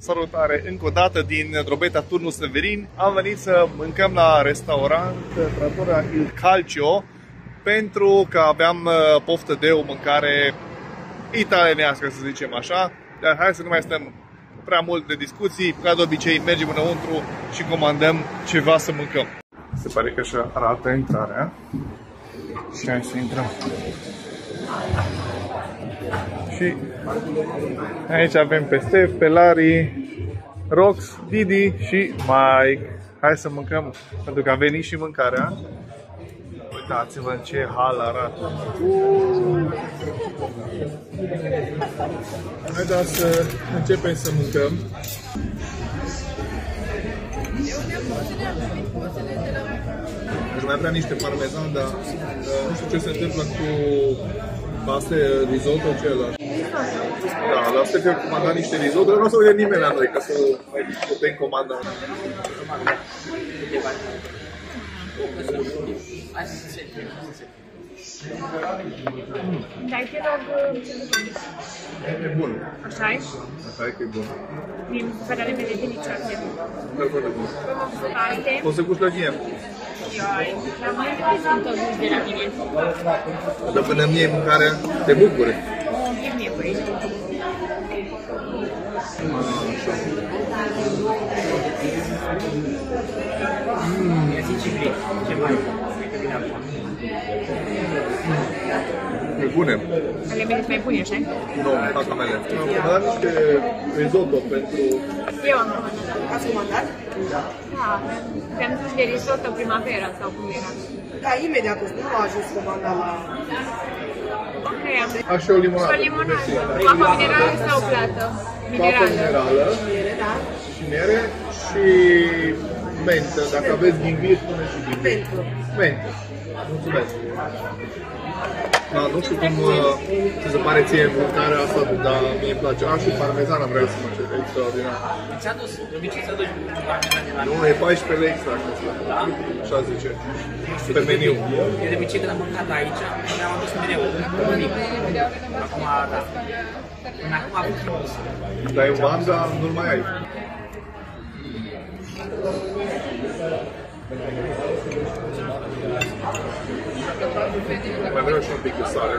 Salutare încă o dată din Drobeta Turnul Severin. Am venit să mâncăm la restaurant Trattoria Il Calcio pentru că aveam poftă de o mâncare italienească, să zicem așa. Dar hai să nu mai stăm prea mult de discuții. Ca de obicei mergem înăuntru și comandăm ceva să mâncăm. Se pare că așa arată intrarea. Și hai să intrăm. Și aici avem pe Stef, pe Lari, Rox, Didi și Mike. Hai să mâncăm, pentru că a venit și mâncarea. Uitați-vă în ce hal arată. Haideți să începem să mâncăm. Aș mai vrea niște parmezan, dar nu știu ce se întâmplă cu asta e risotto celălalt. Da, la asta că comanda niște risotto, dar nu o să uite nimeni la noi, ca să putem comanda. Dai, te rog, E bun. așa-i? Așa e că e bun. Mie mi se pare ale mele delicate. E foarte bun. Haide. O să guși la mie. Dar mai sunt totuși de la mine. Dar până mie mâncarea te bucură. E mie, băi. Așa. E bune. Ale mele sunt mai bune, așa? Nu, fac mele. Am comandat niște risotto pentru... Eu am comandat. Ați comandat? Da. Te-am zis de risotto primavera sau cum era. Da, imediat nu a ajuns comanda la... Ok, am zis. Așa o limonadă. Și o limonadă. Cu apă minerală sau plată? Apă minerală. miere, da? Și miere și mentă. Dacă aveți ghimbir, spune și ghimbir. Pentru. Mentă. Mulțumesc. Da, nu știu cum ți se pare ție mâncarea asta, dar mie îmi place. Și parmezana vreau să mă cer, extraordinar. Ți-a dus, de obicei ți-a dus parmezan de la Nu, e 14 lei exact asta. Da? Așa zice. Pe meniu. Eu de obicei când am mâncat aici, mi-am adus mereu. Acum, da. Până acum a fost frumos. Dar în Banda nu-l mai ai. Mai vreau și un pic de sare.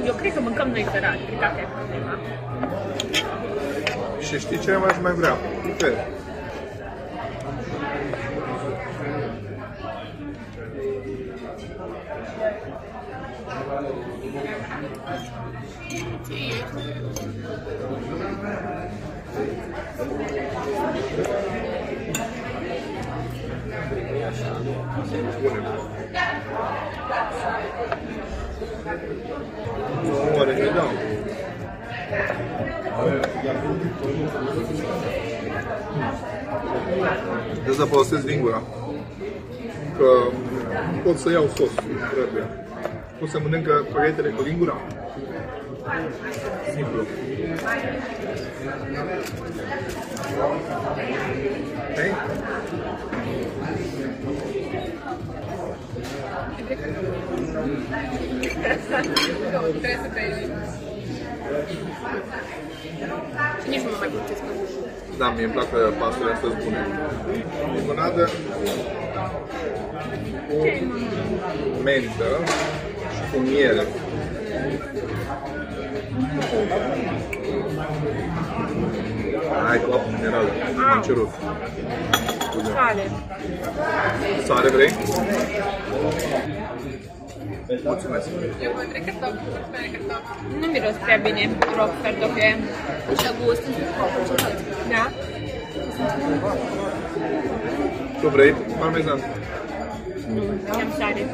Eu cred că mâncăm noi săraci, cred că asta e problema. Și știi ce mai aș mai vrea? Uite. Nu, oare că da. De asta folosesc lingura. Că nu pot să iau sos, trebuie. Pot să mănâncă păretele cu lingura. Simplu. Ok? Trebuie să bei. Nici nu mă mai puteți spune. Da, mie îmi plac pastele astea bune. Limonadă cu mentă și cu miere. Hai cu apă minerală, am cerut. Sale. Sare vrei? Mulțumesc. Eu vorrei cartoffi, nu miros prea bine, rog, pentru că c'è gusto, da? Tu vrei parmezan? Nu, am sare.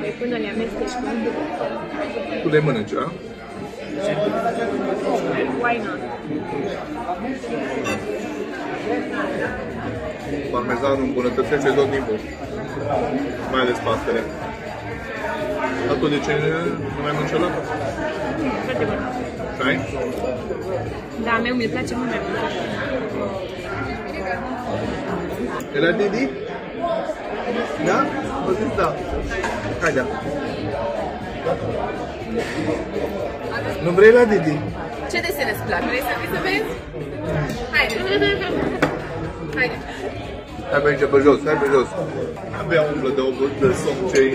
Păi până le amesteci cu... Tu le mănânci, a? Why not? Parmezanul îmbunătățește tot timpul. Mai ales pastele. Dar tu de ce nu mai mănânci ăla? Foarte bun. Hai? Da, meu mi-e place mult mai mult. E la Didi? Da? O zis da. Haide. Nu vrei la Didi? Ce desene îți plac? Vrei să vezi? Haide! Haide! Hai pe aici, pe jos, hai pe jos. Abia umblă de somn cei...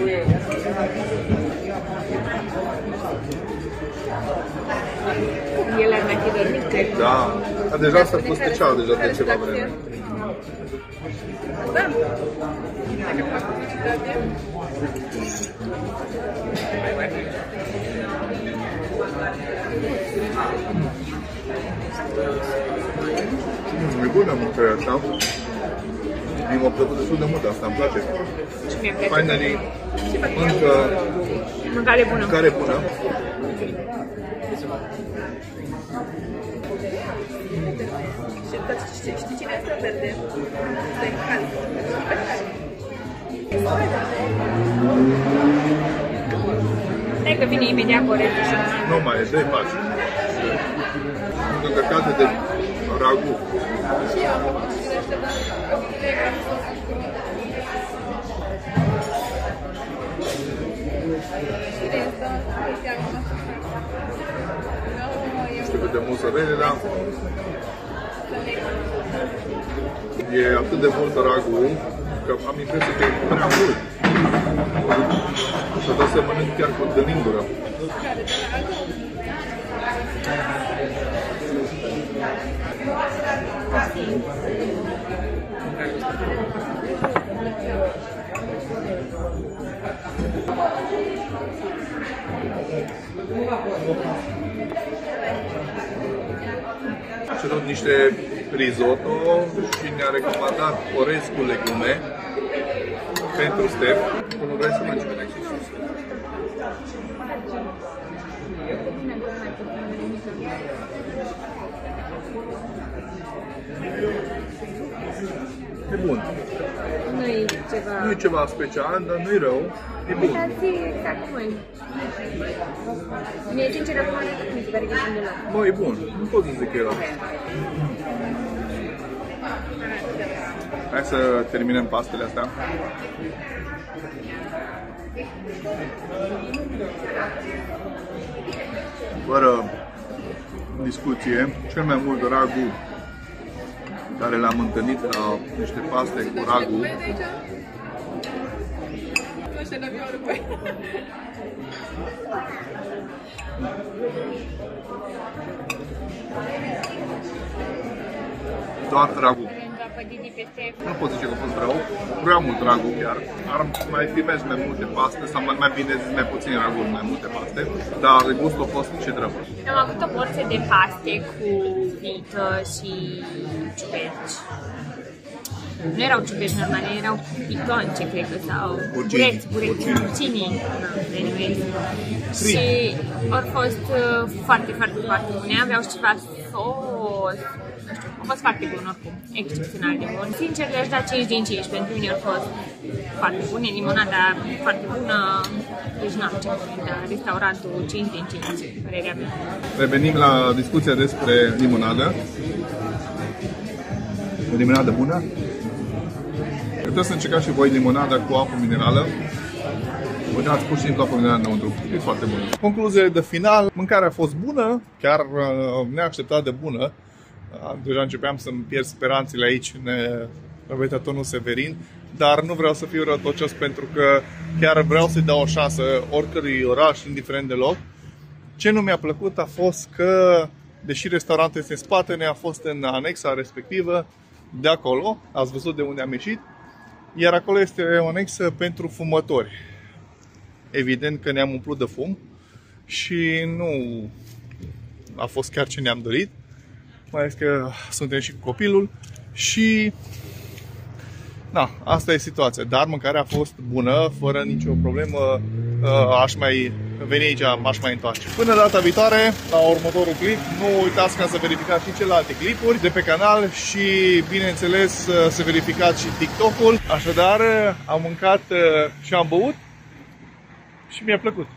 El ar mai fi dormit, cred. Da, dar deja s-a pus pe cealaltă deja de ceva vreme. Da. Dacă fac publicitate. E bună mâncarea asta. Mie m-a plăcut destul de mult asta, îmi place. Finally, mâncare bună. Mâncare bună. Știi cine este verde? Stai că vine imediat corectul și nu mai e, dă-i pași. Sunt încărcate de ragu. Și eu am știu cât de mozzarella. E atât de mult ragu că am impresia că e prea mult. Și o să mănânc chiar cu de lingură. Am cerut niște risotto și ne-a recomandat orez cu legume pentru Steph. Cum vrei să mănânci? E bun. Nu e ceva special, dar nu e rău. E bun. Exact cum e. Mie sincer acum nu mi se pare că e bun deloc. Bă, e bun. Nu pot să zic că e rău. Hai să terminăm pastele astea. Fără discuție, cel mai mult ragu care l-am întâlnit la niște paste cu ragu doar ragu. Nu pot zice că a fost rău, vreau mult ragu chiar. Ar mai fi mers mai multe paste, sau mai bine zis mai puțin ragu, mai multe paste, dar gustul a fost ce trebuie. Am avut o porție de paste cu vită și ciuperci. Nu erau ciuperci normale, erau pitonce, cred că, sau bureți, porcini. Și au fost foarte, foarte, foarte bune. Aveau și ceva sos. A fost foarte bun oricum, excepțional de bun. Sincer, le-aș da 5 din 5, pentru mine a fost foarte bun, limonada foarte bună, deci n-am ce spune, dar restaurantul 5 din 5, părerea mea. Revenim la discuția despre limonadă. O limonadă bună? Puteți să încercați și voi limonada cu apă minerală. Uitați pur și simplu apă minerală înăuntru, e foarte bună. Concluziile de final, mâncarea a fost bună, chiar neașteptat de bună. Deja începeam să-mi pierd speranțele aici în Drobeta Turnul Severin, dar nu vreau să fiu rătocios pentru că chiar vreau să-i dau o șansă oricărui oraș, indiferent de loc. Ce nu mi-a plăcut a fost că, deși restaurantul este în spate, ne-a fost în anexa respectivă, de acolo, ați văzut de unde am ieșit, iar acolo este o anexă pentru fumători. Evident că ne-am umplut de fum și nu a fost chiar ce ne-am dorit. Mai ales că suntem și cu copilul și da, asta e situația. Dar mâncarea a fost bună, fără nicio problemă. Aș mai veni aici, m-aș mai întoarce. Până data viitoare, la următorul clip, nu uitați ca să verificați și celelalte clipuri de pe canal și, bineînțeles, să verificați și TikTok-ul. Așadar, am mâncat și am băut și mi-a plăcut.